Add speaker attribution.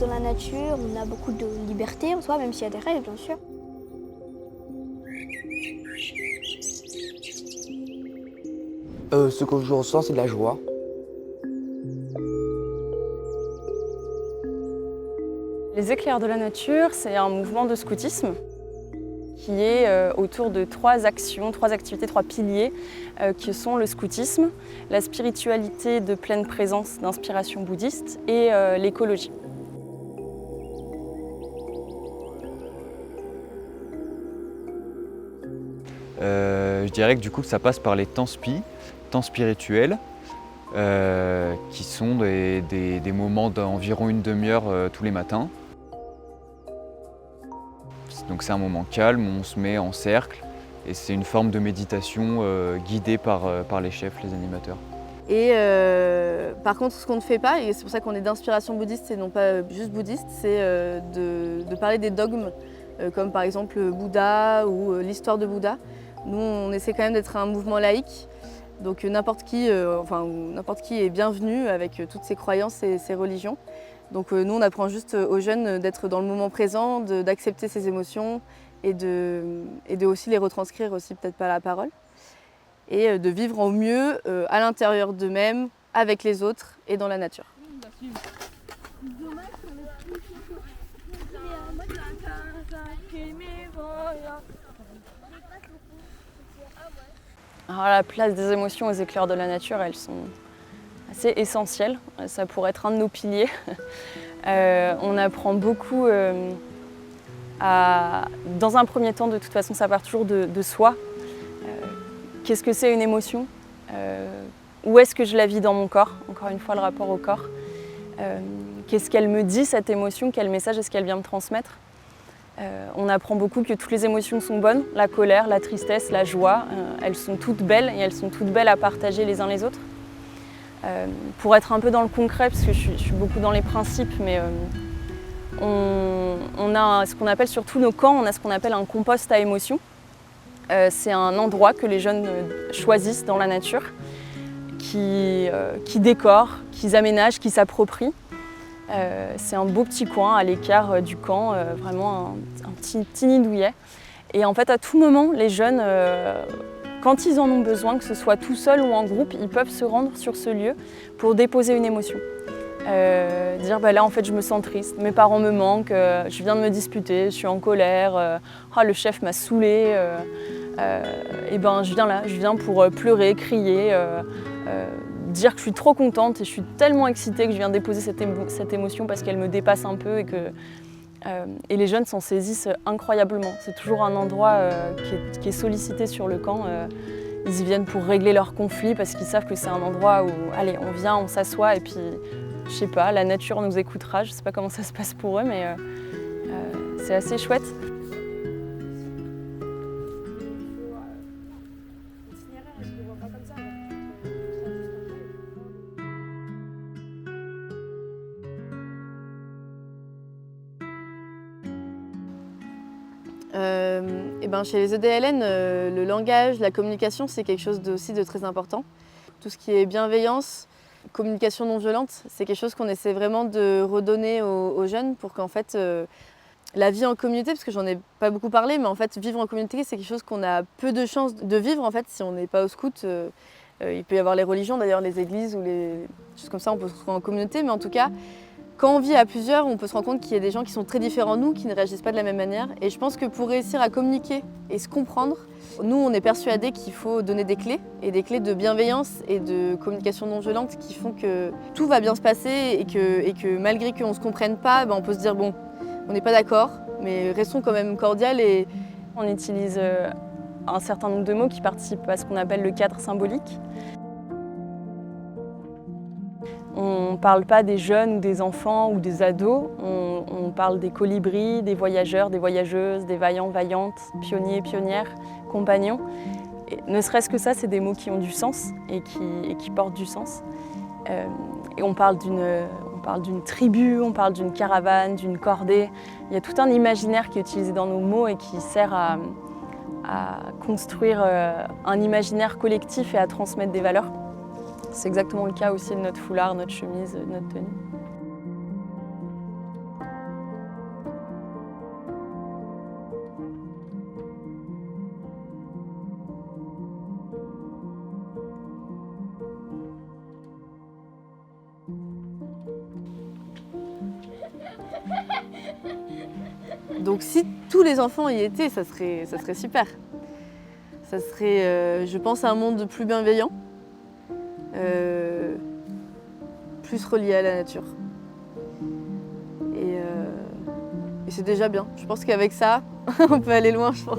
Speaker 1: dans la nature, on a beaucoup de liberté en soi, même s'il y a des règles, bien sûr.
Speaker 2: Ce que je ressens, c'est de la joie.
Speaker 3: Les éclairs de la nature, c'est un mouvement de scoutisme qui est autour de trois actions, trois activités, trois piliers qui sont le scoutisme, la spiritualité de pleine présence d'inspiration bouddhiste et l'écologie.
Speaker 4: Je dirais que du coup ça passe par les temps temps spirituels, qui sont des moments d'environ une demi-heure tous les matins. Donc c'est un moment calme où on se met en cercle et c'est une forme de méditation guidée par les chefs, les animateurs.
Speaker 5: Et par contre, ce qu'on ne fait pas, et c'est pour ça qu'on est d'inspiration bouddhiste et non pas juste bouddhiste, c'est de parler des dogmes, comme par exemple Bouddha ou l'histoire de Bouddha. Nous, on essaie quand même d'être un mouvement laïque, donc n'importe qui est bienvenu avec toutes ses croyances et ses religions. Donc nous, on apprend juste aux jeunes d'être dans le moment présent, d'accepter ses émotions et de aussi les retranscrire aussi peut-être par la parole. Et de vivre au mieux à l'intérieur d'eux-mêmes, avec les autres et dans la nature.
Speaker 3: Alors, la place des émotions aux éclairs de la nature, elles sont assez essentielles. Ça pourrait être un de nos piliers. On apprend beaucoup dans un premier temps, de toute façon, ça part toujours de soi. Qu'est-ce que c'est une émotion? Où est-ce que je la vis dans mon corps? Encore une fois, le rapport au corps. Qu'est-ce qu'elle me dit, cette émotion? Quel message est-ce qu'elle vient me transmettre? On apprend beaucoup que toutes les émotions sont bonnes. La colère, la tristesse, la joie, elles sont toutes belles et elles sont toutes belles à partager les uns les autres. Pour être un peu dans le concret, parce que je suis beaucoup dans les principes, mais on a ce qu'on appelle sur tous nos camps, on a ce qu'on appelle un compost à émotions. C'est un endroit que les jeunes choisissent dans la nature, qui décorent, qu'ils aménagent, qui s'approprient. C'est un beau petit coin à l'écart du camp, vraiment un petit nid douillet. Et en fait, à tout moment, les jeunes, quand ils en ont besoin, que ce soit tout seul ou en groupe, ils peuvent se rendre sur ce lieu pour déposer une émotion. Dire bah là en fait je me sens triste, mes parents me manquent, je viens de me disputer, je suis en colère, le chef m'a saoulée, et ben je viens là, je viens pour pleurer, crier, dire que je suis trop contente et je suis tellement excitée que je viens déposer cette émotion parce qu'elle me dépasse un peu et les jeunes s'en saisissent incroyablement. C'est toujours un endroit qui est sollicité sur le camp. Ils y viennent pour régler leurs conflits parce qu'ils savent que c'est un endroit où allez, on vient, on s'assoit et puis je sais pas, la nature nous écoutera. Je sais pas comment ça se passe pour eux, mais c'est assez chouette.
Speaker 5: Chez les EDLN, le langage, la communication, c'est quelque chose aussi de très important. Tout ce qui est bienveillance, communication non violente, c'est quelque chose qu'on essaie vraiment de redonner aux jeunes pour qu'en fait, la vie en communauté, parce que j'en ai pas beaucoup parlé, mais en fait, vivre en communauté, c'est quelque chose qu'on a peu de chances de vivre en fait si on n'est pas au scout. Il peut y avoir les religions, d'ailleurs les églises ou les choses comme ça, on peut se retrouver en communauté, mais en tout cas, quand on vit à plusieurs, on peut se rendre compte qu'il y a des gens qui sont très différents de nous, qui ne réagissent pas de la même manière. Et je pense que pour réussir à communiquer et se comprendre, nous, on est persuadés qu'il faut donner des clés, et des clés de bienveillance et de communication non violente qui font que tout va bien se passer et que malgré qu'on ne se comprenne pas, on peut se dire bon, on n'est pas d'accord, mais restons quand même cordiales. Et
Speaker 3: on utilise un certain nombre de mots qui participent à ce qu'on appelle le cadre symbolique. On ne parle pas des jeunes ou des enfants ou des ados, on parle des colibris, des voyageurs, des voyageuses, des vaillants, vaillantes, pionniers, pionnières, compagnons. Et ne serait-ce que ça, c'est des mots qui ont du sens et qui portent du sens. Et on parle d'une tribu, on parle d'une caravane, d'une cordée. Il y a tout un imaginaire qui est utilisé dans nos mots et qui sert à construire un imaginaire collectif et à transmettre des valeurs. C'est exactement le cas aussi de notre foulard, notre chemise, notre tenue.
Speaker 5: Donc si tous les enfants y étaient, ça serait super. Ça serait, je pense, un monde plus bienveillant, plus relié à la nature. Et c'est déjà bien. Je pense qu'avec ça, on peut aller loin, je pense.